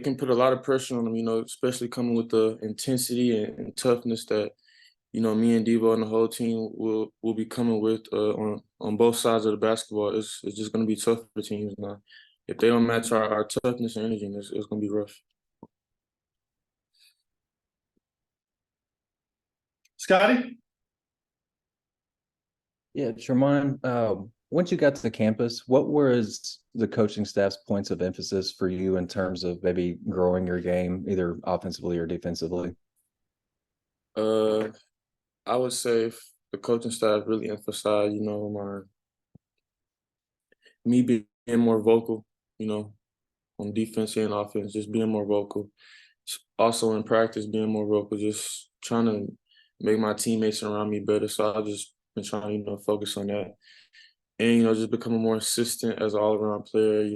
can put a lot of pressure on him, especially coming with the intensity and toughness that, me and Devo and the whole team will be coming with on both sides of the basketball. It's just gonna be tough for teams now. If they don't match our toughness and energy, it's gonna be rough. Scotty? Yeah, Tremont, once you got to the campus, what was the coaching staff's points of emphasis for you in terms of maybe growing your game, either offensively or defensively? Uh, I would say if the coaching staff really emphasized, me being more vocal, on defense and offense, just being more vocal. Also in practice, being more vocal, just trying to make my teammates around me better. So I just been trying to, focus on that. And, just becoming more consistent as an all-around player,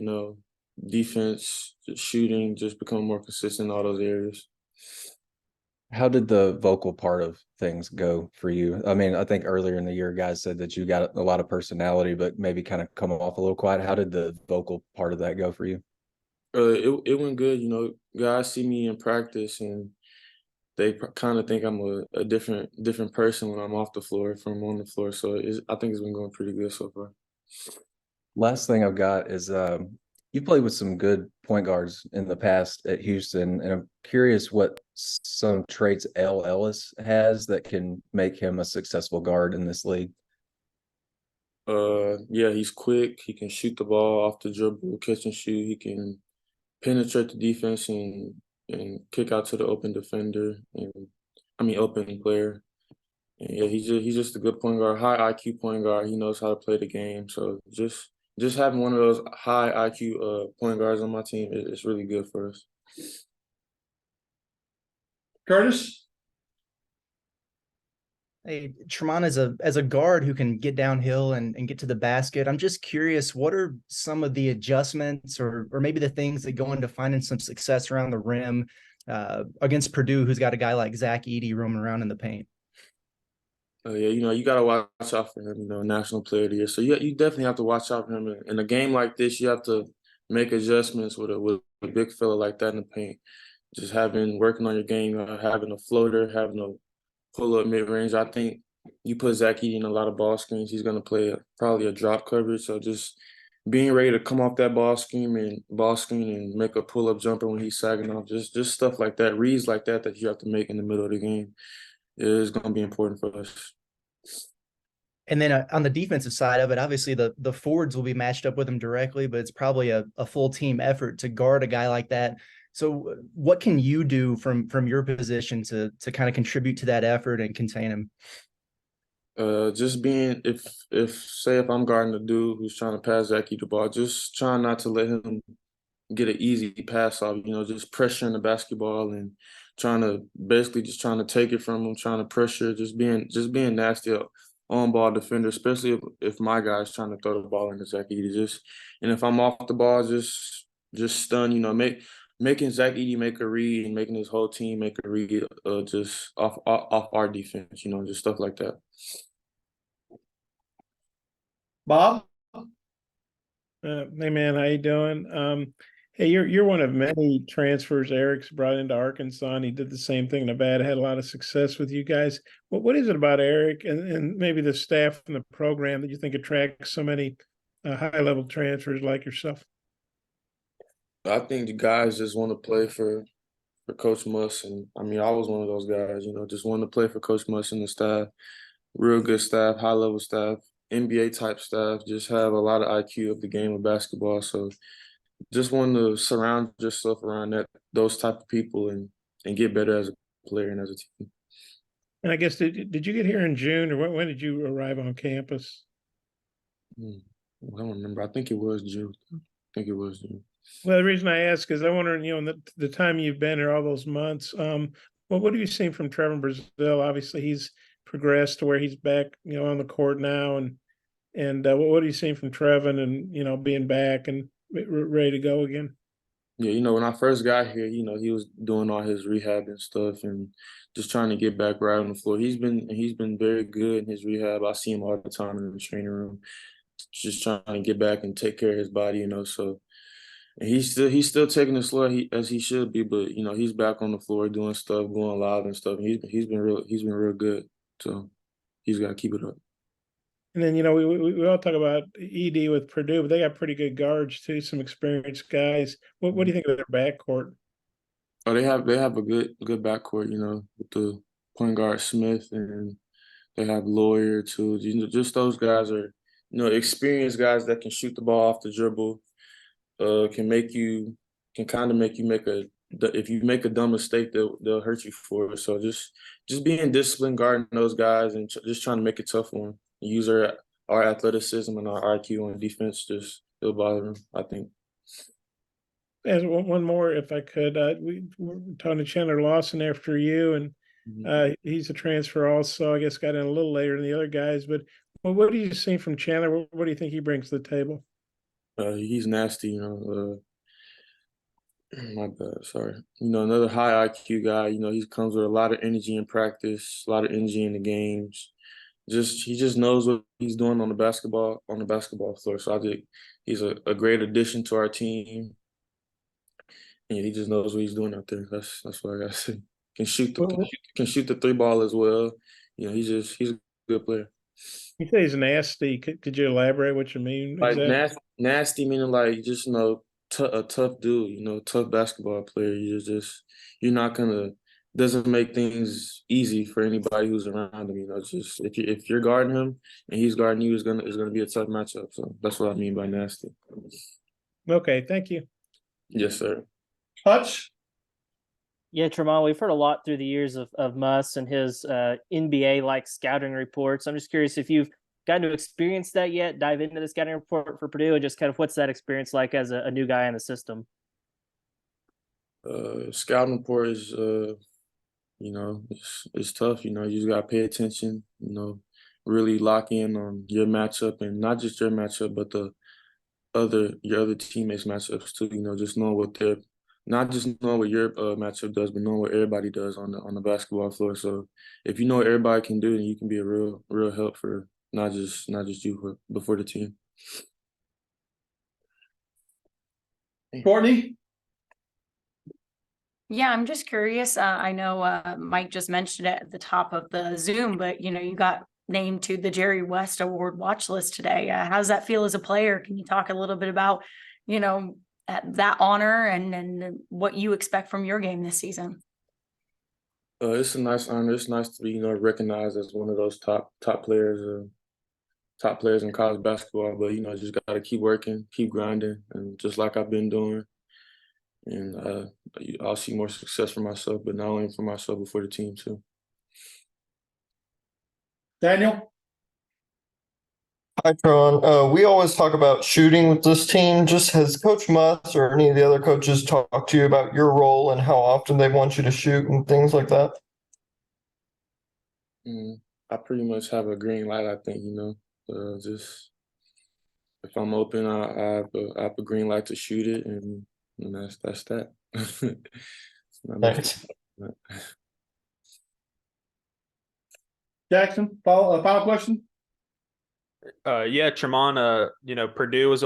defense, just shooting, just becoming more consistent in all those areas. How did the vocal part of things go for you? I mean, I think earlier in the year, guys said that you got a lot of personality, but maybe kind of come off a little quiet. How did the vocal part of that go for you? It went good. Guys see me in practice and they kind of think I'm a different person when I'm off the floor from on the floor. So I think it's been going pretty good so far. Last thing I've got is you played with some good point guards in the past at Houston, and I'm curious what some traits L. Ellis has that can make him a successful guard in this league. Yeah, he's quick. He can shoot the ball off the dribble, catch and shoot. He can penetrate the defense and kick out to the open defender and open player. And yeah, he's just a good point guard, high IQ point guard. He knows how to play the game. So just having one of those high IQ point guards on my team is really good for us. Curtis? Hey, Tremont, as a guard who can get downhill and get to the basket, I'm just curious, what are some of the adjustments or maybe the things that go into finding some success around the rim against Purdue, who's got a guy like Zach Edey roaming around in the paint? Yeah, you got to watch out for him, National Player of the Year. So you definitely have to watch out for him. In a game like this, you have to make adjustments with a big fella like that in the paint. Just working on your game, having a floater, having a pull up mid range. I think you put Zach Edey in a lot of ball screens, he's gonna play probably a drop coverage. So just being ready to come off that ball screen and make a pull up jumper when he's sagging off, just stuff like that, reads like that you have to make in the middle of the game is gonna be important for us. And then on the defensive side of it, obviously the forwards will be matched up with him directly, but it's probably a full team effort to guard a guy like that. So what can you do from your position to kind of contribute to that effort and contain him? Just being if I'm guarding the dude who's trying to pass Zachy the ball, just trying not to let him get an easy pass off, just pressuring the basketball and trying to take it from him, trying to pressure, just being nasty on ball defender, especially if my guy's trying to throw the ball into Zach Edey. And if I'm off the ball, just stun, making Zach Edey make a read and making his whole team make a read, just off our defense, just stuff like that. Bob? Hey man, how you doing? Hey, you're one of many transfers Eric's brought into Arkansas, and he did the same thing in Nevada, had a lot of success with you guys. What is it about Eric and maybe the staff and the program that you think attracts so many high-level transfers like yourself? I think the guys just want to play for Coach Muss, and I was one of those guys, just wanted to play for Coach Muss and the staff. Real good staff, high level staff, NBA type staff. Just have a lot of IQ of the game of basketball. So just want to surround yourself around those type of people and get better as a player and as a team. And I guess did you get here in June, or when did you arrive on campus? I don't remember. I think it was June. Well, the reason I ask is I wonder, in the time you've been here, all those months, what have you seen from Trevon Brazile? Obviously, he's progressed to where he's back, on the court now, and what are you seeing from Trevon and being back and ready to go again? Yeah, when I first got here, he was doing all his rehab and stuff and just trying to get back right on the floor. He's been very good in his rehab. I see him all the time in the training room, just trying to get back and take care of his body, So And he's still taking it slow as he should be, but you know he's back on the floor doing stuff, going live and stuff. He's been real good. So he's got to keep it up. And then, you know, we all talk about ED with Purdue, but they got pretty good guards too, some experienced guys. What do you think of their backcourt? Oh, they have a good backcourt. You know, with the point guard Smith, and they have Lawyer too. You know, just those guys are experienced guys that can shoot the ball off the dribble. Can kind of make you if you make a dumb mistake, they'll hurt you for it. So just being disciplined, guarding those guys, and just trying to make it tough for them. Use our athleticism and our IQ on defense. Just it'll bother them, I think. As one more, if I could, we were talking to Chandler Lawson after you, and he's a transfer also. I guess got in a little later than the other guys. But what do you see from Chandler? What do you think he brings to the table? He's nasty, my bad, sorry. Another high IQ guy. He comes with a lot of energy in practice, a lot of energy in the games. He just knows what he's doing on the basketball floor. So I think he's a great addition to our team. And he just knows what he's doing out there. That's what I gotta say. Can shoot the three ball as well. He's a good player. You say he's nasty. Could you elaborate what you mean? Like Exactly? nasty meaning like just a tough dude. Tough basketball player. You're not gonna doesn't make things easy for anybody who's around him. Just if you're guarding him and he's guarding you, it's gonna be a tough matchup. So that's what I mean by nasty. Okay, thank you. Yes, sir. Hutch, Yeah, Tremont, we've heard a lot through the years of Muss and his NBA-like scouting reports. I'm just curious if you've gotten to experience that yet, dive into the scouting report for Purdue, and just kind of what's that experience like as a new guy in the system? Scouting report is it's tough. You just gotta pay attention. Really lock in on your matchup, and not just your matchup, but your other teammates' matchups too. Just knowing what they're not just knowing what your matchup does, but knowing what everybody does on the basketball floor. So if you know what everybody can do, then you can be a real help for not just you, but for the team. Courtney, Yeah, I'm just curious. I know Mike just mentioned it at the top of the Zoom, but you got named to the Jerry West Award watch list today. How does that feel as a player? Can you talk a little bit about, that honor and what you expect from your game this season? It's a nice honor. It's nice to be recognized as one of those top players in college basketball. But just gotta keep working, keep grinding, and just like I've been doing. And I'll see more success for myself, but not only for myself, but for the team too. Daniel, Hi, Tron. We always talk about shooting with this team. Just has Coach Muss or any of the other coaches talked to you about your role and how often they want you to shoot and things like that? I pretty much have a green light. I think just if I'm open, I have a green light to shoot it, and that's that. It's not much Thanks. more. Jackson, final question. Yeah, Tremont, Purdue was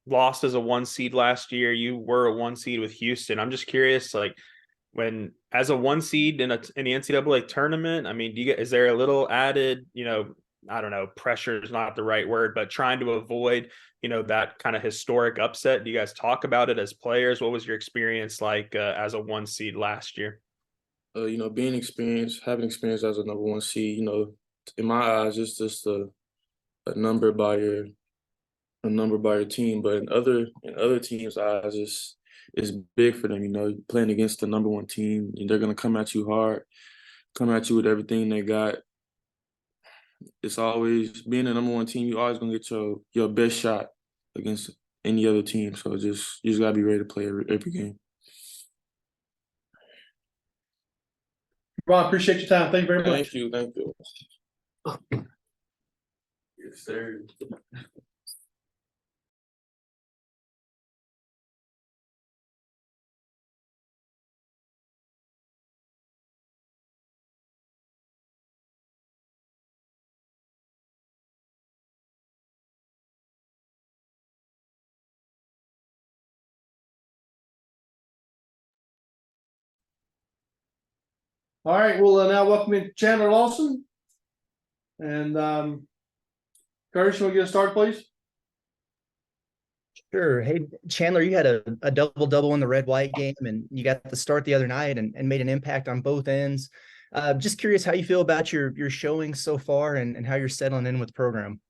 lost as a 1 seed last year. You were a 1 seed with Houston. I'm just curious, like when as a 1 seed in the NCAA tournament, I mean, is there a little added, I don't know, pressure is not the right word, but trying to avoid, that kind of historic upset? Do you guys talk about it as players? What was your experience like as a 1 seed last year? Being experienced, having experience as a number 1 seed, in my eyes, it's just a number by your team. But in other teams' eyes, it's big for them. Playing against the number 1 team, they're gonna come at you hard, come at you with everything they got. It's always being a number 1 team. You always gonna get your best shot against any other team. So you just gotta be ready to play every game. Ron, appreciate your time. Thank you very much. Thank you. Yes, sir. All right, we'll now welcome in Chandler Lawson. And Curtis, you want to get a start, please? Sure. Hey, Chandler, you had a double-double in the red-white game, and you got the start the other night and made an impact on both ends. Just curious how you feel about your showing so far and how you're settling in with the program.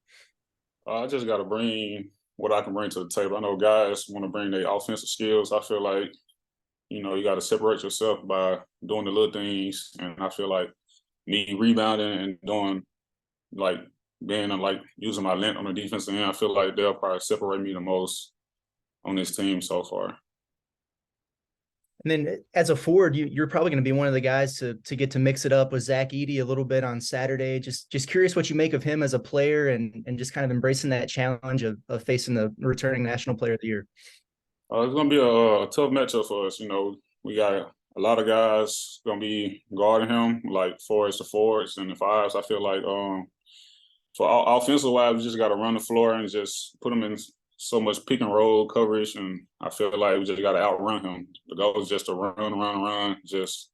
I just got to bring what I can bring to the table. I know guys want to bring their offensive skills. I feel like, you know, you got to separate yourself by doing the little things. And I feel like me rebounding and doing, like, being like using my length on the defensive end, I feel like they'll probably separate me the most on this team so far. And then as a forward, you're probably going to be one of the guys to get to mix it up with Zach Edey a little bit on Saturday. Just curious what you make of him as a player and just kind of embracing that challenge of facing the returning National Player of the Year. It's going to be a tough matchup for us. You know, we got a lot of guys going to be guarding him, like forwards to forwards and the fives. I feel like for offensive wise, we just got to run the floor and just put him in so much pick and roll coverage, and I feel like we just got to outrun him. The goal is just to run, just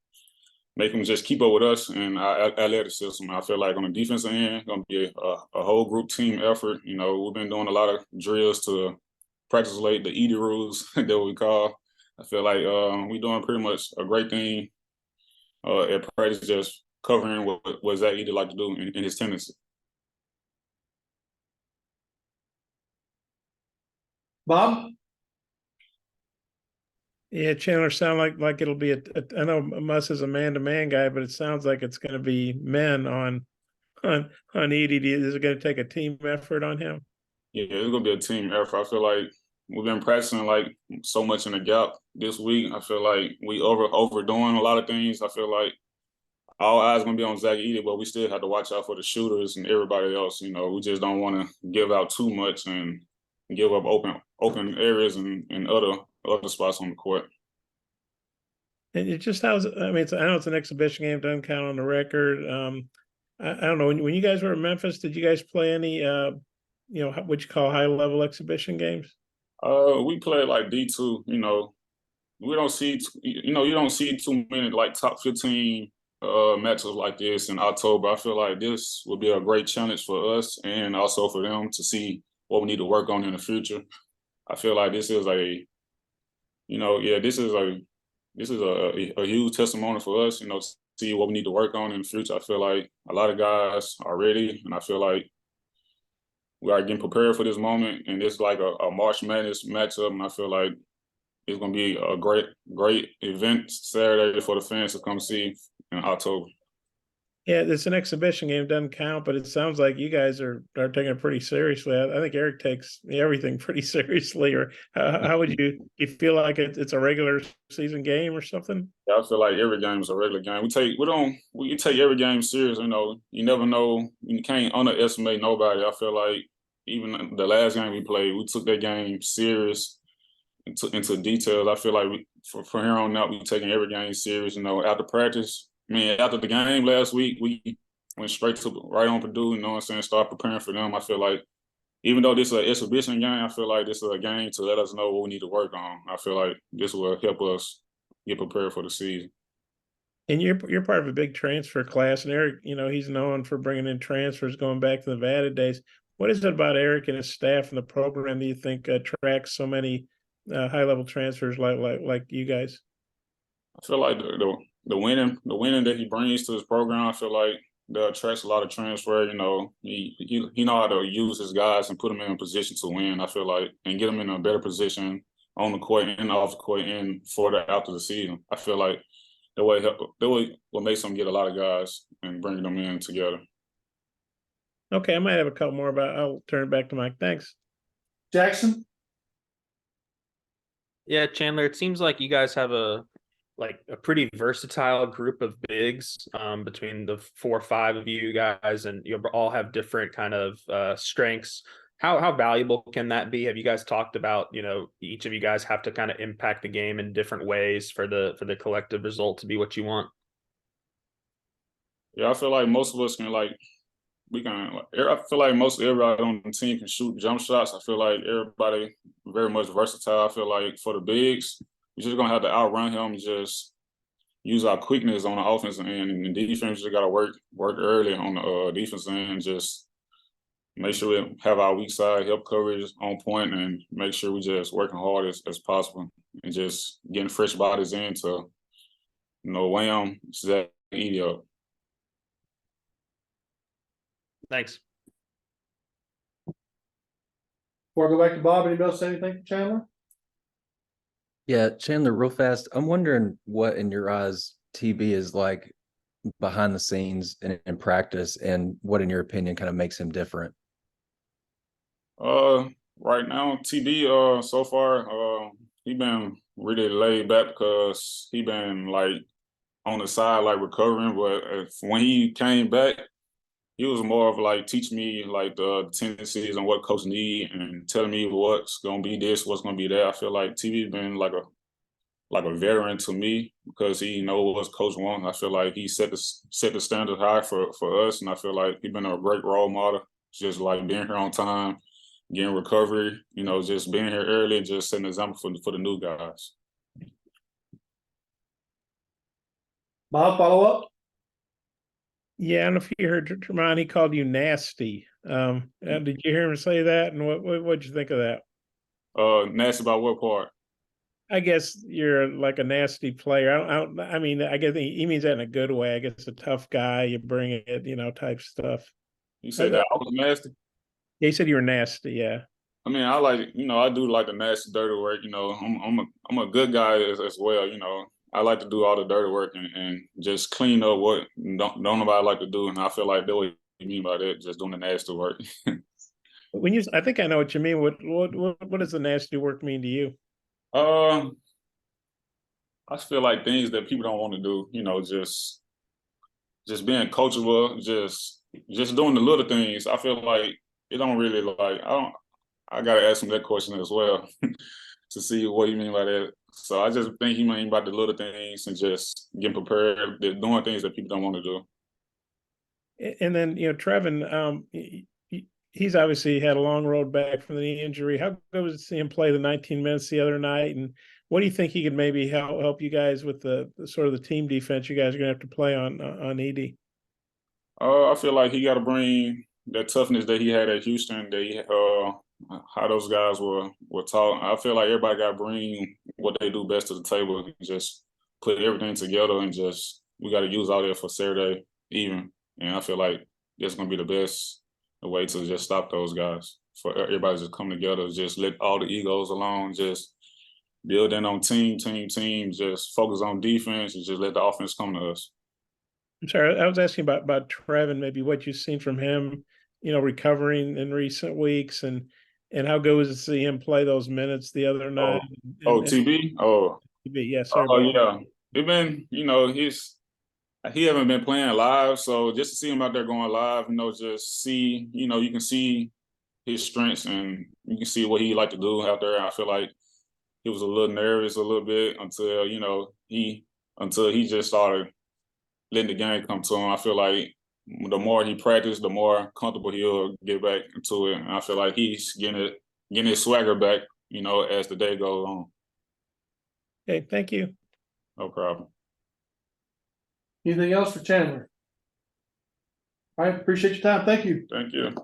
make him just keep up with us and our athleticism. I feel like on the defensive end, it's going to be a whole group team effort. You know, we've been doing a lot of drills to practice late, the Edey rules that we call. I feel like we're doing pretty much a great thing at practice, just covering what Zach Edey like to do in his tendency. Bob? Yeah, Chandler, sound like it'll be I know Muss is a man-to-man guy, but it sounds like it's going to be men on Edey. Is it going to take a team effort on him? Yeah, it's going to be a team effort. I feel like we've been practicing like so much in the gap this week. I feel like we overdoing a lot of things. I feel like all eyes going to be on Zach Edey, but we still have to watch out for the shooters and everybody else. You know, we just don't want to give out too much and give up open areas and other spots on the court. And it just I know it's an exhibition game, doesn't count on the record. I don't know, when you guys were in Memphis, did you guys play any what you call high level exhibition games? We played like D2. You know, we don't see you don't see too many like top 15 matchups like this in October. I feel like this would be a great challenge for us and also for them to see what we need to work on in the future. I feel like this is a huge testimony for us, you know, to see what we need to work on in the future. I feel like a lot of guys are ready, and I feel like we are getting prepared for this moment, and it's like a March Madness matchup, and I feel like it's going to be a great event Saturday for the fans to come see in October. Yeah, it's an exhibition game, doesn't count, but it sounds like you guys are taking it pretty seriously. I think Eric takes everything pretty seriously. Or how would you feel like it's a regular season game or something? Yeah, I feel like every game is a regular game. We take every game serious. You know, you never know. You can't underestimate nobody. I feel like even the last game we played, we took that game serious into details. I feel like from here on out, we're taking every game serious. You know, after practice. I mean, after the game last week, we went right on Purdue, you know what I'm saying, start preparing for them. I feel like even though this is an exhibition game, I feel like this is a game to let us know what we need to work on. I feel like this will help us get prepared for the season. And you're part of a big transfer class, and Eric, you know, he's known for bringing in transfers going back to the Nevada days. What is it about Eric and his staff and the program that you think attracts so many high-level transfers like you guys? I feel like the winning that he brings to his program, I feel like that attracts a lot of transfer. You know, he know how to use his guys and put them in a position to win. I feel like, and get them in a better position on the court and off the court and after the season. I feel like the way what makes them get a lot of guys and bring them in together. Okay, I might have a couple more, but I'll turn it back to Mike. Thanks. Jackson? Yeah, Chandler, it seems like you guys have a pretty versatile group of bigs between the 4 or 5 of you guys, and you all have different kind of strengths. How valuable can that be? Have you guys talked about, you know, each of you guys have to kind of impact the game in different ways for the collective result to be what you want? Yeah, I feel like most of us can I feel like most everybody on the team can shoot jump shots. I feel like everybody very much versatile. I feel like for the bigs, we're just gonna have to outrun him, just use our quickness on the offensive end, and the defense just got to work early on the defensive end. Just make sure we have our weak side, help coverage on point, and make sure we just working hard as possible, and just getting fresh bodies in to, wham, Zach, Edey up. Thanks. Before I go back to Bob, anybody else say anything for Chandler? Yeah, Chandler, real fast. I'm wondering what in your eyes TB is like behind the scenes in practice, and what in your opinion kind of makes him different. Right now, TB, so far, he been really laid back because he been like on the side, like recovering. But when he came back, he was more of like teaching me like the tendencies and what coach need, and telling me what's gonna be this, what's gonna be that. I feel like TB been like a veteran to me because he knows what coach wants. I feel like he set the standard high for us, and I feel like he's been a great role model. Just like being here on time, getting recovery, just being here early, and just setting an example for the new guys. Bob, follow up? Yeah, I don't know if you heard Tremont, he called you nasty. Did you hear him say that? And what'd you think of that? Nasty about what part? I guess you're like a nasty player. I mean, I guess he means that in a good way. I guess a tough guy, you bring it, type stuff. You said that I was nasty? Yeah, he said you were nasty, yeah. I mean, I like, I do like the nasty dirty work. I'm a good guy as well. I like to do all the dirty work and just clean up what don't nobody like to do. And I feel like that's what you mean by that, just doing the nasty work. I think I know what you mean. What does the nasty work mean to you? I feel like things that people don't want to do. Just being coachable, just doing the little things. I feel like it don't really like I gotta ask him that question as well to see what you mean by that. So I just think he mean about the little things and just getting prepared, doing things that people don't want to do. And then, Trevin, he's obviously had a long road back from the knee injury. How good was to see him play the 19 minutes the other night? And what do you think he could maybe help you guys with the sort of the team defense you guys are going to have to play on Edey? I feel like he got to bring that toughness that he had at Houston. How those guys were taught. I feel like everybody got to bring what they do best to the table and just put everything together, and we got to use all that for Saturday even. And I feel like it's going to be the best way to just stop those guys, for everybody to just come together, just let all the egos alone, just build in on team, just focus on defense and just let the offense come to us. I'm sorry, I was asking about Trevin, maybe what you've seen from him, recovering in recent weeks, and how good was it to see him play those minutes the other night? TB? TB, yes, sir. Yeah. It been, he haven't been playing live, so just to see him out there going live, just see, you can see his strengths and you can see what he like to do out there. I feel like he was a little nervous a little bit until he just started letting the game come to him. I feel like the more he practiced, the more comfortable he'll get back into it. And I feel like he's getting his swagger back, as the day goes on. Okay, thank you. No problem. Anything else for Chandler? All right, appreciate your time. Thank you. Thank you.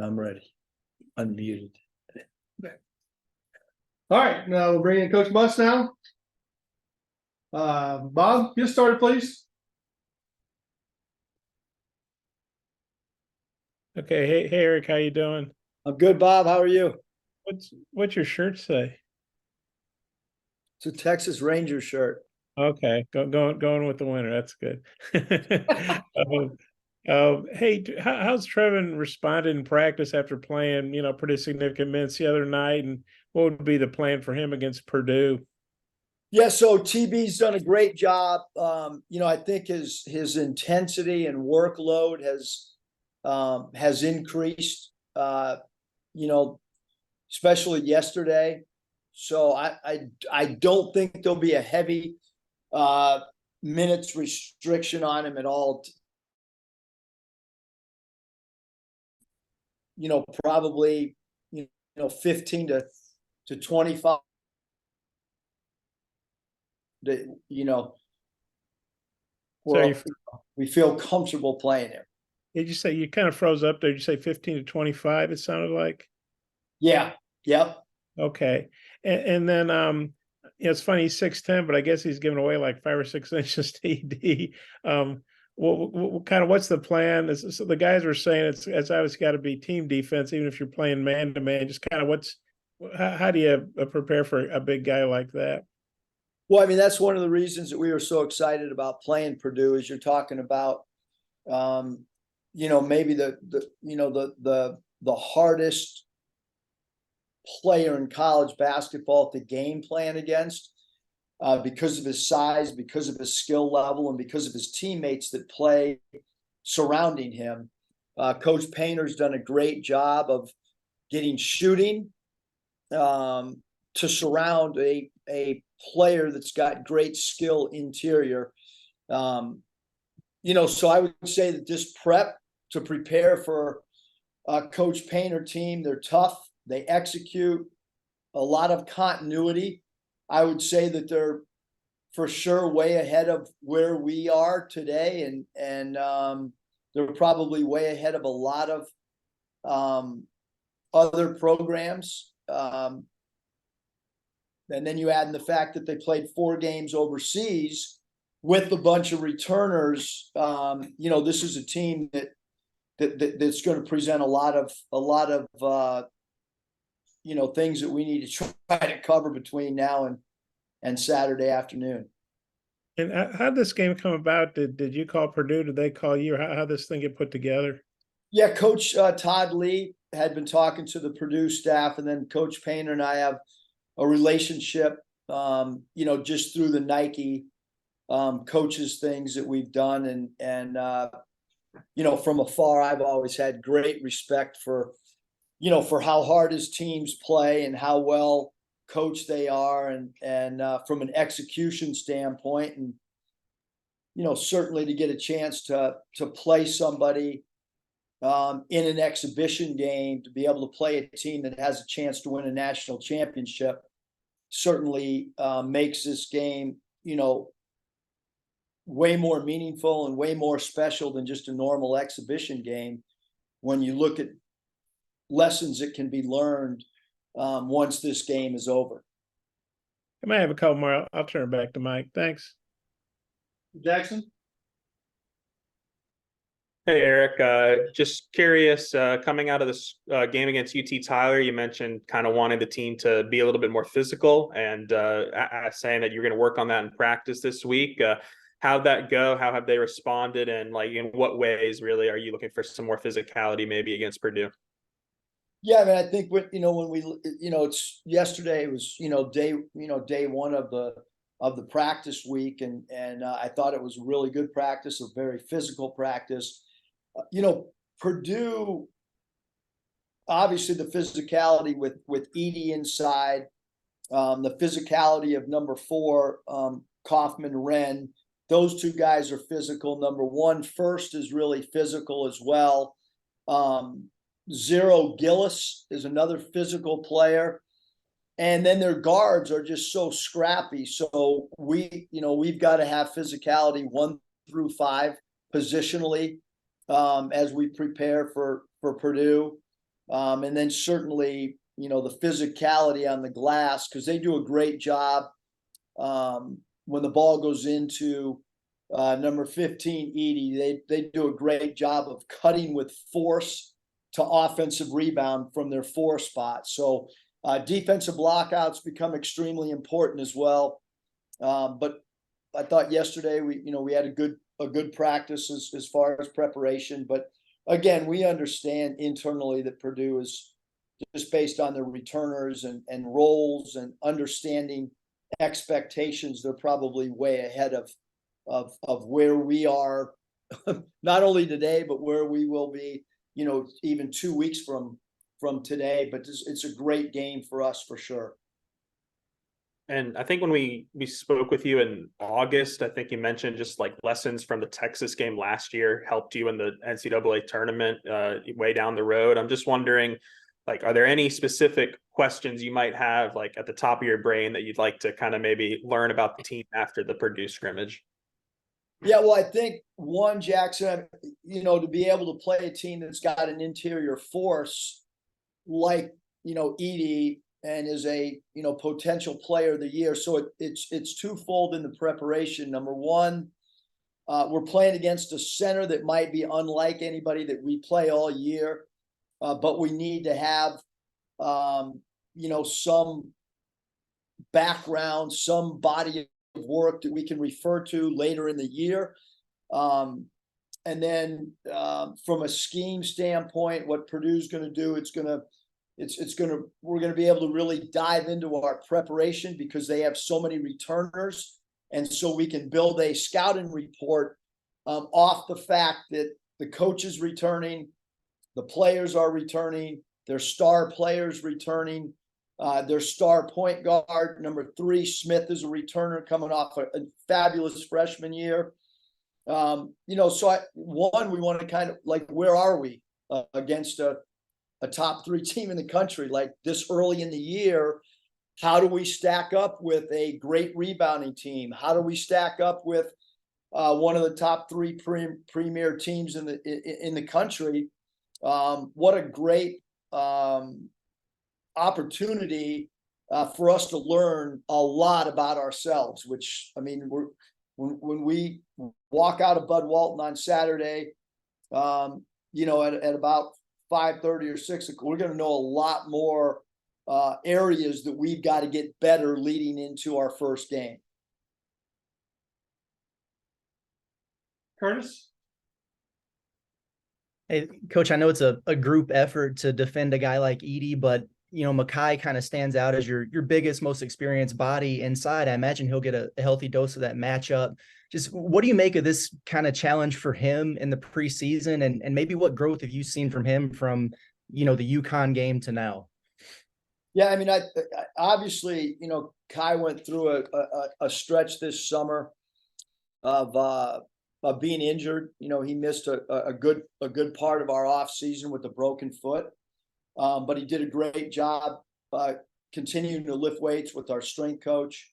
I'm ready. Unmuted. All right, now we'll bring in Coach Muss now. Bob, get started, please. Okay, hey Eric, how you doing? I'm good, Bob. How are you? What's your shirt say? It's a Texas Ranger shirt. Okay, going with the winner. That's good. Hey, how's Trevin responded in practice after playing, pretty significant minutes the other night? And what would be the plan for him against Purdue? Yeah, so TB's done a great job. I think his intensity and workload has increased. Especially yesterday. So I don't think there'll be a heavy minutes restriction on him at all. Probably 15 to 25. We feel comfortable playing him. Did you say, you kind of froze up there? Did you say 15 to 25? It sounded like. Yeah. Yep. Okay. And then it's funny, he's 6'10", but I guess he's giving away like 5 or 6 inches to ED. What's the plan? So the guys were saying it's obviously got to be team defense, even if you're playing man to man. Just kind of how do you prepare for a big guy like that? Well, I mean, that's one of the reasons that we were so excited about playing Purdue, is you're talking about, maybe the hardest player in college basketball to game plan against, because of his size, because of his skill level, and because of his teammates that play surrounding him. Coach Painter's done a great job of getting shooting to surround a player that's got great skill interior. So I would say that this prep to prepare for Coach Painter team, they're tough. They execute a lot of continuity. I would say that they're for sure way ahead of where we are today. And they're probably way ahead of a lot of other programs. And then you add in the fact that they played 4 games overseas with a bunch of returners. This is a team that's going to present a lot of things that we need to try to cover between now and Saturday afternoon. And how'd this game come about? Did you call Purdue? Did they call you? Or how'd this thing get put together? Yeah, Coach Todd Lee had been talking to the Purdue staff, and then Coach Painter and I have a relationship, just through the Nike coaches things that we've done. And from afar, I've always had great respect for how hard his teams play and how well coached they are, and from an execution standpoint, and certainly to get a chance to play somebody in an exhibition game, to be able to play a team that has a chance to win a national championship, certainly makes this game way more meaningful and way more special than just a normal exhibition game, when you look at lessons that can be learned once this game is over. I might have a couple more. I'll turn it back to Mike. Thanks. Jackson? Hey, Eric, just curious, coming out of this game against UT Tyler, you mentioned kind of wanting the team to be a little bit more physical, and saying that you're going to work on that in practice this week. How'd that go? How have they responded? And in what ways really are you looking for some more physicality maybe against Purdue? Yeah, I mean, I think when we, it's yesterday, it was, day one of the practice week. And I thought it was a really good practice, a very physical practice. Purdue, obviously the physicality with Edey inside, the physicality of number 4, Kaufman Wren, those 2 guys are physical. Number 1, First, is really physical as well. Zero Gillis is another physical player. And then their guards are just so scrappy. So we've got to have physicality 1 through 5 positionally as we prepare for Purdue. And then certainly, the physicality on the glass, because they do a great job when the ball goes into number 15, Edey. They do a great job of cutting with force to offensive rebound from their 4 spot. So defensive blockouts become extremely important as well. But I thought yesterday we had a a good practice as far as preparation. But again, we understand internally that Purdue is just based on their returners and roles and understanding expectations. They're probably way ahead of where we are, not only today, but where we will be, you know, even 2 weeks from today. But it's a great game for us for sure. And I think when we spoke with you in August, I think you mentioned just like lessons from the Texas game last year helped you in the NCAA tournament way down the road. I'm just wondering, like, are there any specific questions you might have like at the top of your brain that you'd like to kind of maybe learn about the team after the Purdue scrimmage? Yeah, well, I think one, Jackson, you know, to be able to play a team that's got an interior force like, you know, Edey, and is a, you know, potential player of the year. So it's twofold in the preparation. Number one, we're playing against a center that might be unlike anybody that we play all year, but we need to have, you know, some background, some body of work that we can refer to later in the year. And then from a scheme standpoint, what Purdue's going to do, we're going to be able to really dive into our preparation because they have so many returners. And so we can build a scouting report off the fact that the coach is returning, the players are returning, their star players returning, their star point guard, number 3, Smith, is a returner coming off a fabulous freshman year. You know, so we want to kind of like, where are we against a top 3 team in the country like this early in the year? How do we stack up with a great rebounding team? How do we stack up with one of the top 3 premier teams in the country? What a great opportunity for us to learn a lot about ourselves, which, I mean, when we walk out of Bud Walton on Saturday, you know, at about 5:30 or 6 o'clock, we're going to know a lot more areas that we've got to get better leading into our first game. Curtis? Hey, Coach, I know it's a group effort to defend a guy like Edey, but you know, Makai kind of stands out as your biggest, most experienced body inside. I imagine he'll get a healthy dose of that matchup. Just what do you make of this kind of challenge for him in the preseason, and maybe what growth have you seen from him from, you know, the UConn game to now? Yeah, I mean, I obviously, you know, Kai went through a stretch this summer of being injured. You know, he missed a good part of our off season with a broken foot. But he did a great job continuing to lift weights with our strength coach.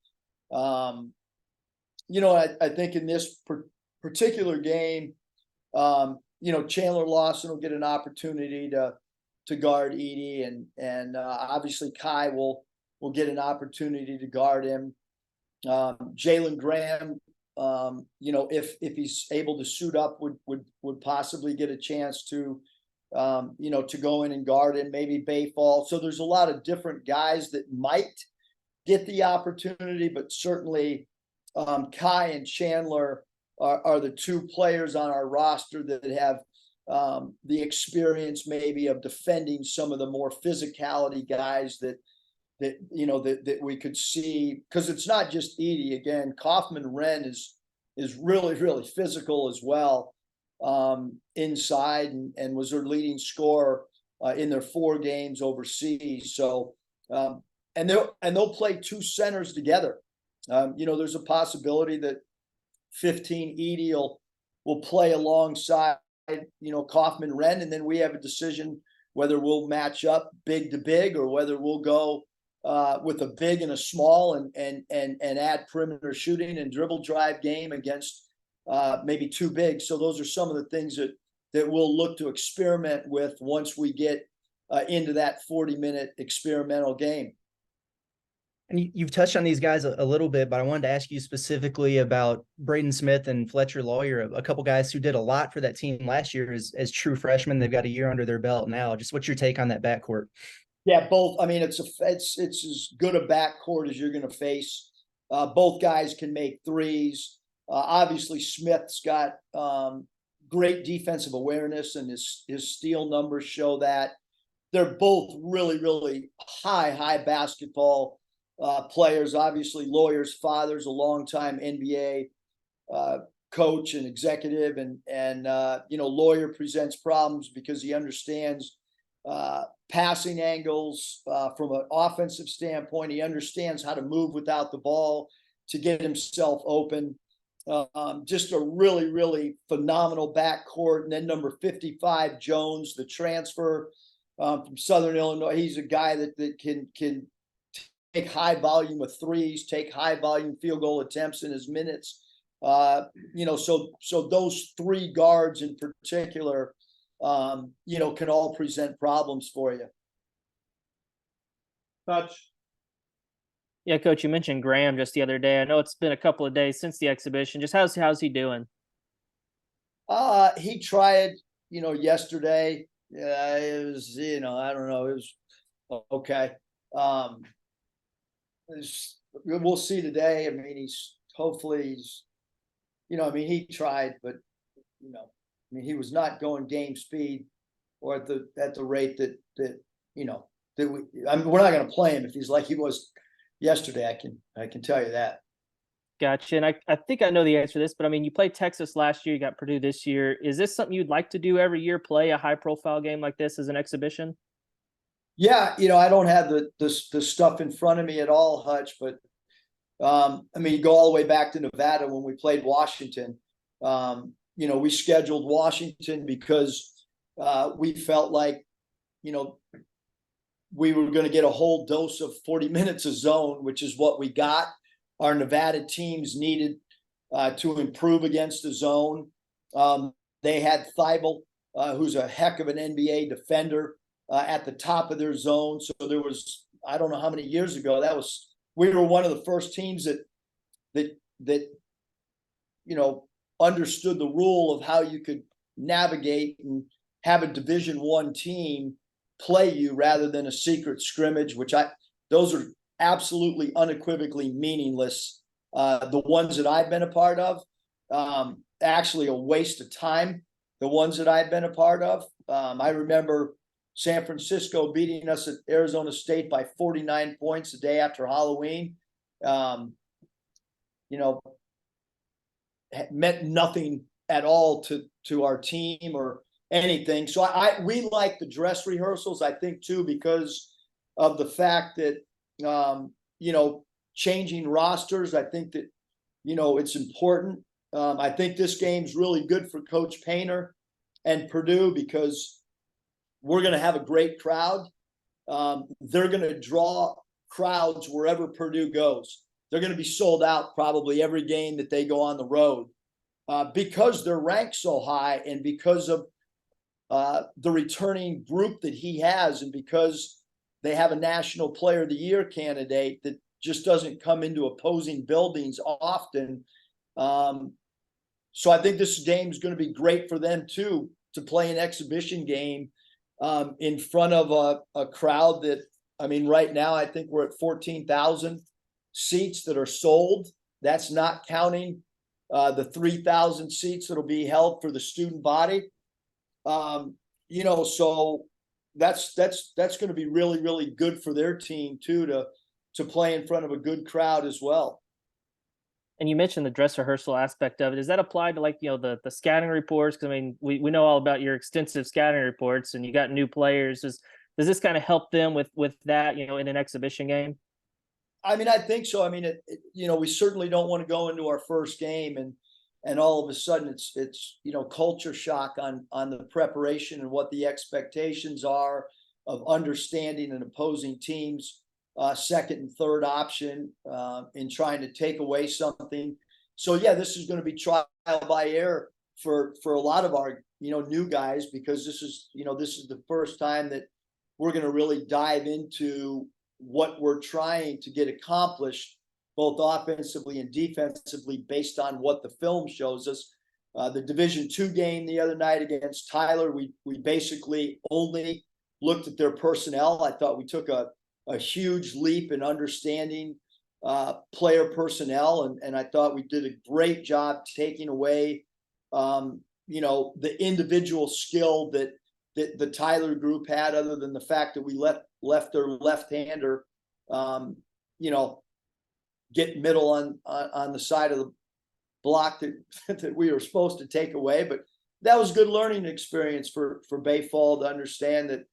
You know, I think in this particular game, you know, Chandler Lawson will get an opportunity to guard Edey, and obviously Kai will get an opportunity to guard him. Jalen Graham, you know, if he's able to suit up, would possibly get a chance to, you know, to go in and guard him, maybe Bayfall. So there's a lot of different guys that might get the opportunity, but certainly Kai and Chandler are the 2 players on our roster that have the experience maybe of defending some of the more physicality guys that you know that we could see, because it's not just Edey. Again, Kaufman-Renn is really physical as well inside, and was their leading scorer in their 4 games overseas. So and they'll play 2 centers together. You know, there's a possibility that 15 Edey will play alongside, you know, Kaufman-Renn, and then we have a decision whether we'll match up big to big or whether we'll go with a big and a small and add perimeter shooting and dribble drive game against maybe 2 big. So those are some of the things that we'll look to experiment with once we get into that 40-minute experimental game. And you've touched on these guys a little bit, but I wanted to ask you specifically about Braden Smith and Fletcher Lawyer, a couple guys who did a lot for that team last year as true freshmen. They've got a year under their belt now. Just what's your take on that backcourt? Yeah, both. I mean, it's as good a backcourt as you're going to face. Both guys can make threes. Obviously, Smith's got great defensive awareness, and his steal numbers show that. They're both really, really high basketball players. Obviously, Lawyer's father's a longtime NBA coach and executive, and Lawyer presents problems because he understands passing angles from an offensive standpoint. He understands how to move without the ball to get himself open. Just a really, really phenomenal backcourt. And then number 55, Jones, the transfer from Southern Illinois. He's a guy that can take high volume of threes, take high volume field goal attempts in his minutes. So those three guards in particular, can all present problems for you. Touch. Yeah, Coach, you mentioned Graham just the other day. I know it's been a couple of days since the exhibition. Just how's he doing? He tried, yesterday. Yeah, it was, I don't know. It was okay. We'll see today. I mean, hopefully he tried, but he was not going game speed or at the rate that we're not going to play him if he's like he was yesterday. I can tell you that. Gotcha. And I think I know the answer to this, but I mean, you played Texas last year, you got Purdue this year. Is this something you'd like to do every year, play a high profile game like this as an exhibition? Yeah, I don't have the stuff in front of me at all, Hutch, but you go all the way back to Nevada when we played Washington. We scheduled Washington because we felt like, we were going to get a whole dose of 40 minutes of zone, which is what we got. Our Nevada teams needed to improve against the zone. They had Thibault, who's a heck of an NBA defender, at the top of their zone. So there was, I don't know how many years ago, we were one of the first teams that understood the rule of how you could navigate and have a Division I team play you rather than a secret scrimmage, those are absolutely unequivocally meaningless. The ones that I've been a part of, actually a waste of time. The ones that I've been a part of, I remember San Francisco beating us at Arizona State by 49 points the day after Halloween. Meant nothing at all to our team or anything. So we like the dress rehearsals, I think, too, because of the fact that changing rosters. I think that it's important. I think this game's really good for Coach Painter and Purdue because we're going to have a great crowd. They're going to draw crowds wherever Purdue goes. They're going to be sold out probably every game that they go on the road because they're ranked so high and because of the returning group that he has, and because they have a National Player of the Year candidate that just doesn't come into opposing buildings often. So I think this game is going to be great for them too, to play an exhibition game in front of a crowd that, right now I think we're at 14,000 seats that are sold. That's not counting the 3,000 seats that'll be held for the student body. So that's going to be really, really good for their team too, to play in front of a good crowd as well. And you mentioned the dress rehearsal aspect of it. Does that apply to the scouting reports? Because we know all about your extensive scouting reports, and you got new players. Does this kind of help them with that, in an exhibition game? I think so. We certainly don't want to go into our first game and all of a sudden it's culture shock on the preparation and what the expectations are of understanding an opposing team's second and third option in trying to take away something. So yeah, this is going to be trial by error for a lot of our new guys, because this is the first time that we're going to really dive into what we're trying to get accomplished, both offensively and defensively, based on what the film shows us. The Division II game the other night against Tyler, we basically only looked at their personnel. I thought we took a huge leap in understanding player personnel, and I thought we did a great job taking away, you know, the individual skill that the Tyler group had, other than the fact that we left their left-hander, you know, get middle on the side of the block that we were supposed to take away. But that was good learning experience for Bay Fall to understand that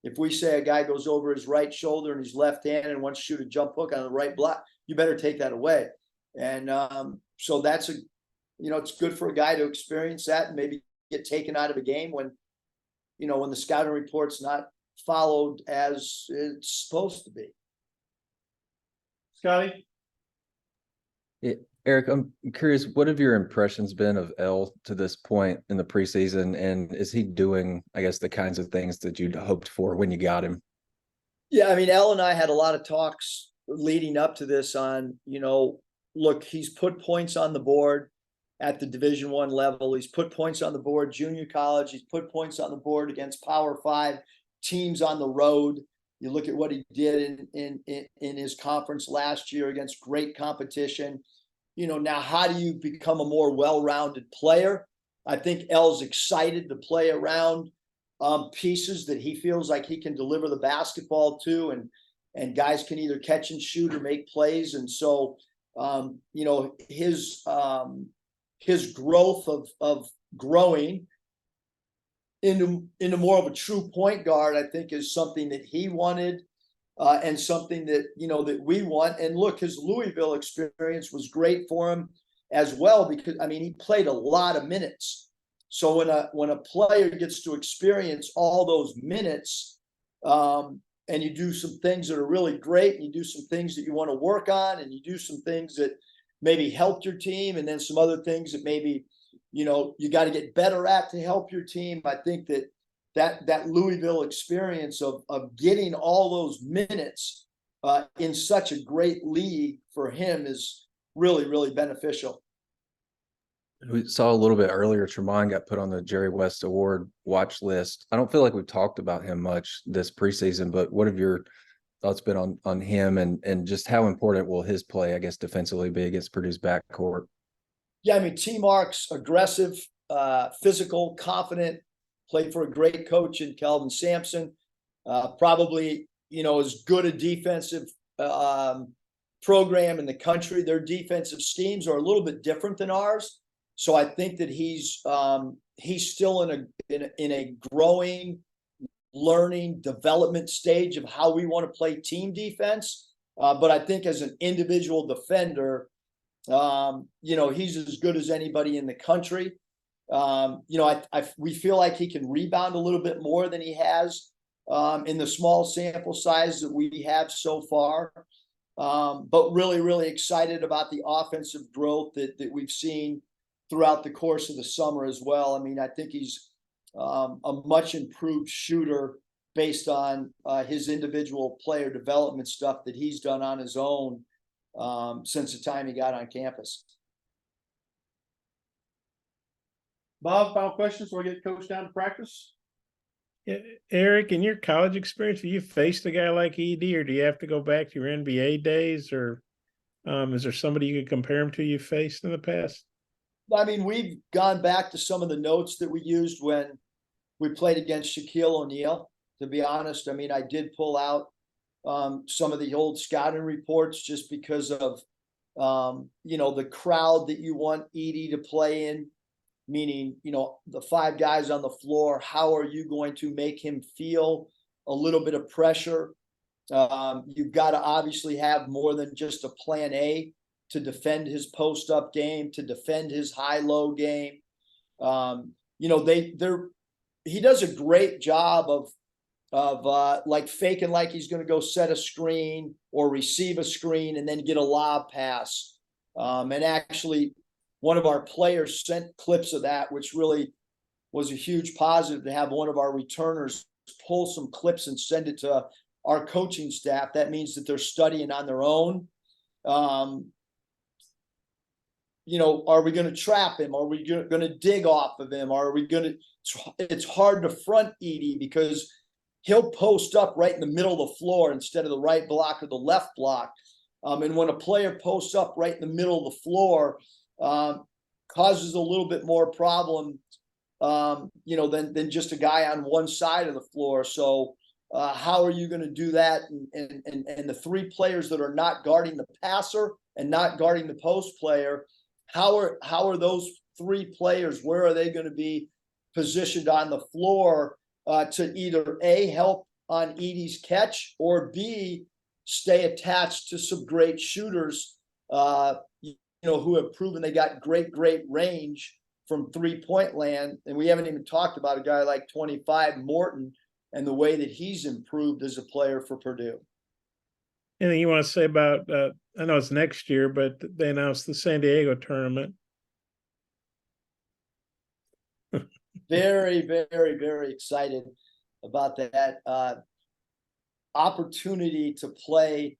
if we say a guy goes over his right shoulder and he's left-handed and wants to shoot a jump hook on the right block, you better take that away. And so that's you know, it's good for a guy to experience that and maybe get taken out of a game when, you know, when the scouting report's not followed as it's supposed to be. Scotty? Eric, I'm curious, what have your impressions been of L to this point in the preseason? And is he doing, I guess, the kinds of things that you'd hoped for when you got him? Yeah, I mean, Elle and I had a lot of talks leading up to this on, you know, look, he's put points on the board at the Division I level. He's put points on the board junior college. He's put points on the board against Power 5 teams on the road. You look at what he did in his conference last year against great competition. You know, now how do you become a more well-rounded player? I think Elle's excited to play around pieces that he feels like he can deliver the basketball to, and guys can either catch and shoot or make plays. And so, you know, his growth of growing into more of a true point guard, I think, is something that he wanted. And something that, you know, that we want. And look, his Louisville experience was great for him as well, because I mean, he played a lot of minutes. So when a player gets to experience all those minutes, and you do some things that are really great, and you do some things that you want to work on, and you do some things that maybe helped your team, and then some other things that maybe, you know, you got to get better at to help your team. I think that Louisville experience of getting all those minutes in such a great league for him is really, really beneficial. We saw a little bit earlier, Tremont got put on the Jerry West Award watch list. I don't feel like we've talked about him much this preseason, but what have your thoughts been on him, and just how important will his play, I guess, defensively be against Purdue's backcourt? Yeah, I mean, T-Mark's aggressive, physical, confident, played for a great coach in Kelvin Sampson. Probably, you know, as good a defensive program in the country. Their defensive schemes are a little bit different than ours. So I think that he's still in a growing, learning, development stage of how we want to play team defense. But I think as an individual defender, you know, he's as good as anybody in the country. You know, we feel like he can rebound a little bit more than he has in the small sample size that we have so far. But really, really excited about the offensive growth that we've seen throughout the course of the summer as well. I mean, I think he's a much improved shooter based on his individual player development stuff that he's done on his own since the time he got on campus. Bob, final questions before we get coach down to practice? Yeah, Eric, in your college experience, have you faced a guy like ED, or do you have to go back to your NBA days, or is there somebody you could compare him to you faced in the past? I mean, we've gone back to some of the notes that we used when we played against Shaquille O'Neal, to be honest. I mean, I did pull out some of the old scouting reports just because of, you know, the crowd that you want Edey to play in, meaning, you know, the 5 guys on the floor. How are you going to make him feel a little bit of pressure? You've got to obviously have more than just a plan A to defend his post-up game, to defend his high-low game. You know, he does a great job of like faking like he's going to go set a screen or receive a screen and then get a lob pass. And actually, one of our players sent clips of that, which really was a huge positive to have one of our returners pull some clips and send it to our coaching staff. That means that they're studying on their own. You know, are we going to trap him? Are we going to dig off of him? Are we going to? It's hard to front Edey because he'll post up right in the middle of the floor instead of the right block or the left block. And when a player posts up right in the middle of the floor, causes a little bit more problem, than just a guy on one side of the floor. So how are you going to do that? And the three players that are not guarding the passer and not guarding the post player, how are those three players, where are they going to be positioned on the floor to either A, help on Edey's catch, or B, stay attached to some great shooters, who have proven they got great range from 3-point land. And we haven't even talked about a guy like 25 Morton and the way that he's improved as a player for Purdue. Anything you want to say about, I know it's next year, but they announced the San Diego tournament. Very, very, very excited about that opportunity to play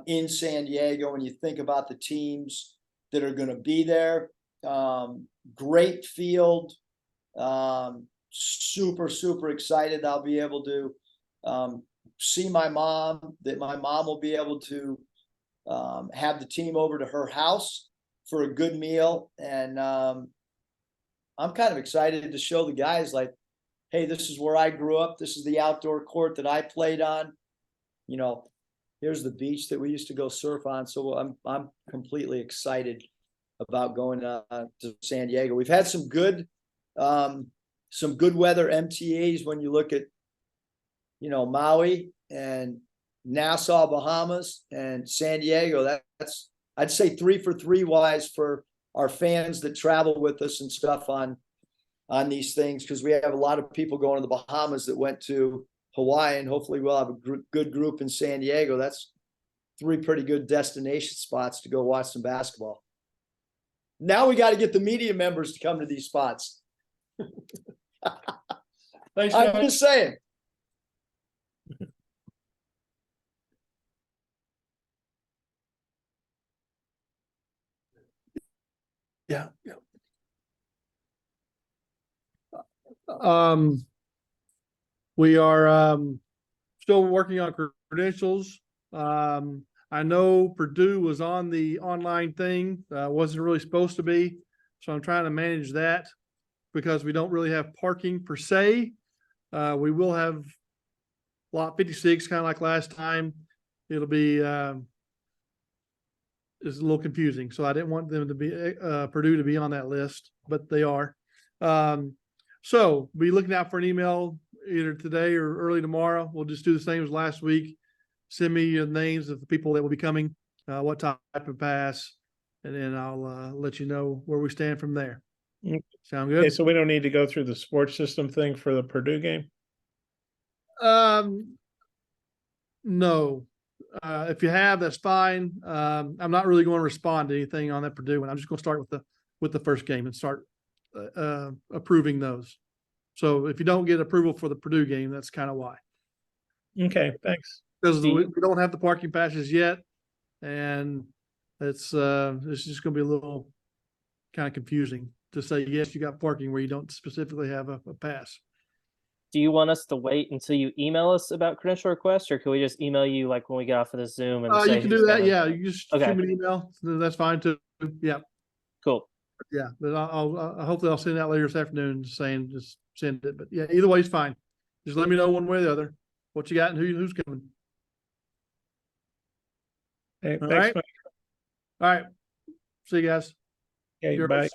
in San Diego. When you think about the teams that are going to be there, great field, super, super excited. I'll be able to see my mom, that my mom will be able to have the team over to her house for a good meal. And I'm kind of excited to show the guys, like, hey, this is where I grew up. This is the outdoor court that I played on. Here's the beach that we used to go surf on. So I'm completely excited about going to San Diego. We've had some good weather MTAs when you look at, Maui and Nassau, Bahamas, and San Diego. That's, I'd say 3 for 3 wise for our fans that travel with us and stuff on these things, because we have a lot of people going to the Bahamas that went to Hawaii, and hopefully we'll have a good group in San Diego. That's 3 pretty good destination spots to go watch some basketball. Now we got to get the media members to come to these spots. Thanks, I'm guys. just saying. Yeah. We are still working on credentials. I know Purdue was on the online thing, wasn't really supposed to be. So I'm trying to manage that because we don't really have parking per se. We will have lot 56, kind of like last time. It'll be it's a little confusing. So I didn't want them to be Purdue to be on that list, but they are. So be looking out for an email either today or early tomorrow. We'll just do the same as last week. Send me the names of the people that will be coming, what type of pass, and then I'll let you know where we stand from there. Sound good? Okay, so we don't need to go through the sports system thing for the Purdue game? No. If you have, that's fine. I'm not really going to respond to anything on that Purdue one. I'm just going to start with the first game and start approving those. So if you don't get approval for the Purdue game, that's kind of why. Okay, thanks. Because we don't have the parking passes yet, and it's just going to be a little kind of confusing to say yes, you got parking where you don't specifically have a pass. Do you want us to wait until you email us about credential requests, or can we just email you like when we get off of the Zoom? And say You can do who's that. coming? Yeah, you just shoot me an email. That's fine too. Yeah. Cool. Yeah, but I'll hopefully I'll send it out later this afternoon, saying just send it. But yeah, either way is fine. Just let me know one way or the other what you got and who's coming. Hey, All thanks, right. Mike. All right. See you guys. Okay, Yours. bye.